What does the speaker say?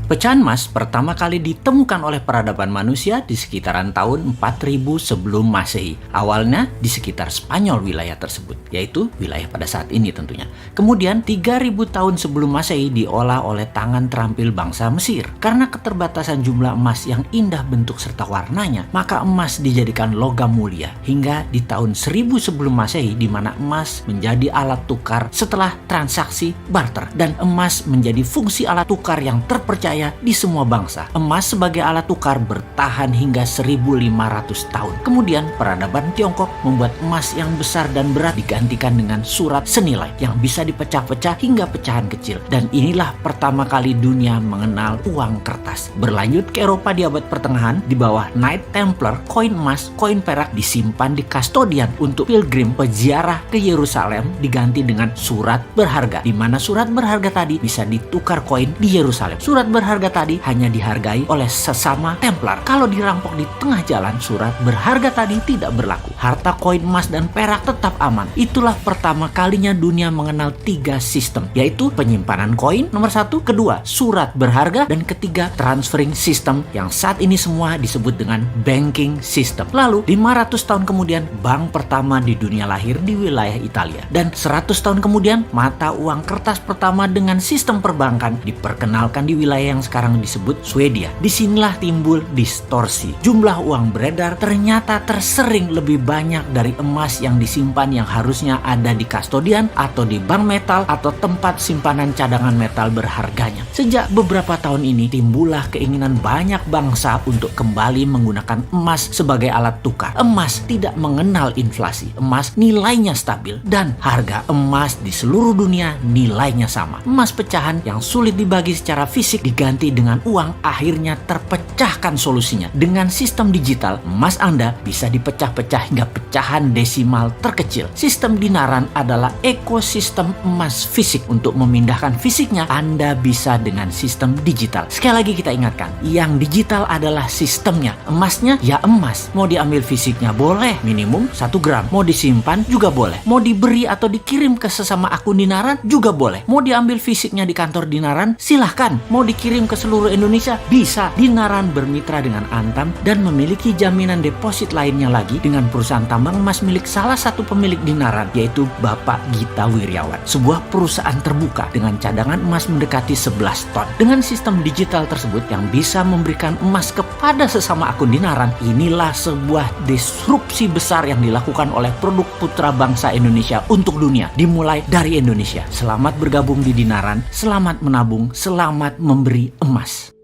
Pecahan emas pertama kali ditemukan oleh peradaban manusia di sekitaran tahun 4000 sebelum Masehi. Awalnya di sekitar Spanyol wilayah tersebut, yaitu wilayah pada saat ini tentunya. Kemudian 3000 tahun sebelum Masehi diolah oleh tangan terampil bangsa Mesir. Karena keterbatasan jumlah emas yang indah bentuk serta warnanya, maka emas dijadikan logam mulia hingga di tahun 1000 sebelum Masehi, di mana emas menjadi alat tukar setelah transaksi barter, dan emas menjadi fungsi alat tukar yang terpercaya di semua bangsa. Emas sebagai alat tukar bertahan hingga 1500 tahun. Kemudian peradaban Tiongkok membuat emas yang besar dan berat digantikan dengan surat senilai yang bisa dipecah-pecah hingga pecahan kecil. Dan inilah pertama kali dunia mengenal uang kertas. Berlanjut ke Eropa di abad pertengahan, di bawah Knight Templar, koin emas, koin perak disimpan di kastodian untuk pilgrim peziarah ke Yerusalem diganti dengan surat berharga, di mana surat berharga tadi bisa ditukar koin di Yerusalem. Surat berharga tadi hanya dihargai oleh sesama Templar. Kalau dirampok di tengah jalan, surat berharga tadi tidak berlaku. Harta koin emas dan perak tetap aman. Itulah pertama kalinya dunia mengenal 3 sistem, yaitu penyimpanan koin nomor 1, kedua surat berharga, dan ketiga transferring system yang saat ini semua disebut dengan banking system. Lalu 500 tahun kemudian bank pertama di dunia lahir di wilayah Italia, dan 100 tahun kemudian mata uang kertas pertama dengan sistem perbankan diperkenalkan di wilayah yang sekarang disebut Swedia. Disinilah timbul distorsi. Jumlah uang beredar ternyata tersering lebih banyak dari emas yang disimpan yang harusnya ada di kastodian atau di bank metal atau tempat simpanan cadangan metal berharganya. Sejak beberapa tahun ini timbullah keinginan banyak bangsa untuk kembali menggunakan emas sebagai alat tukar. Emas tidak mengenal inflasi. Emas nilainya stabil dan harga emas di seluruh dunia nilainya sama. Emas pecahan yang sulit dibagi secara fisik diganti dengan uang akhirnya terpecahkan solusinya. Dengan sistem digital, emas Anda bisa dipecah-pecah hingga pecahan desimal terkecil. Sistem dinaran adalah ekosistem emas fisik. Untuk memindahkan fisiknya, Anda bisa dengan sistem digital. Sekali lagi kita ingatkan, yang digital adalah sistemnya. Emasnya ya emas. Mau diambil fisiknya boleh, minimum 1 gram. Mau disimpan juga boleh. Mau diberi atau dikirim ke sesama akun dinaran juga boleh. Mau diambil fisiknya di kantor dinaran, silahkan. Mau dikirim ke seluruh Indonesia, bisa. Dinaran bermitra dengan Antam dan memiliki jaminan deposit lainnya lagi dengan perusahaan tambang emas milik salah satu pemilik dinaran, yaitu Bapak Gita Wirjawan. Sebuah perusahaan terbuka dengan cadangan emas mendekati 11 ton. Dengan sistem digital tersebut yang bisa memberikan emas kepada sesama akun dinaran, inilah sebuah disrupsi besar yang dilakukan oleh produk putra bangsa Indonesia untuk dunia, dimulai dari Indonesia. Selamat bergabung di dinaran, selamat menabung, selamat memberi emas.